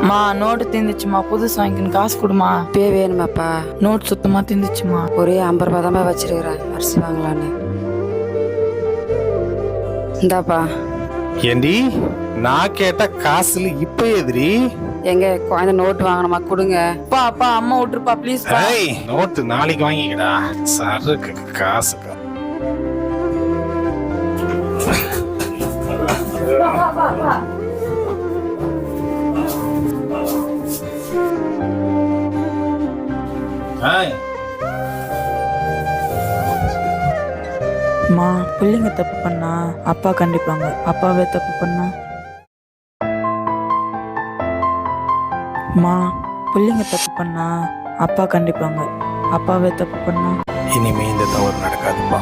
மா நோட்டு தீந்துச்சுமா, புதுசு வாங்கிக்கணும், காசு கொடுமா. பே வேணுமாப்பா? நோட் சுத்தமா தீந்துச்சுமா. ஒரே 50 ரூபா தான் வச்சிருக்கிறேன், அரிசி வாங்கலான்னு. இந்தாப்பா. ஏண்டி நான் கேட்ட காசுல இப்ப எதிரி எங்க குழந்தை நோட்டு வாங்கணுமா, கொடுங்க. அப்பா அப்பா அம்மா விட்டுருப்பா ப்ளீஸ். நோட்டு நாளைக்கு வாங்கிக்கடா, சருக்கு காசுக்கு. மா பிள்ளைங்க தப்பு பண்ணா அப்பா கண்டிப்பாங்க, அப்பாவே தப்பு பண்ணா. மா பிள்ளைங்க தப்பு பண்ணா அப்பா கண்டிப்பாங்க, அப்பாவே தப்பு பண்ணா. இனிமே இந்த தவறு நடக்காதுப்பா.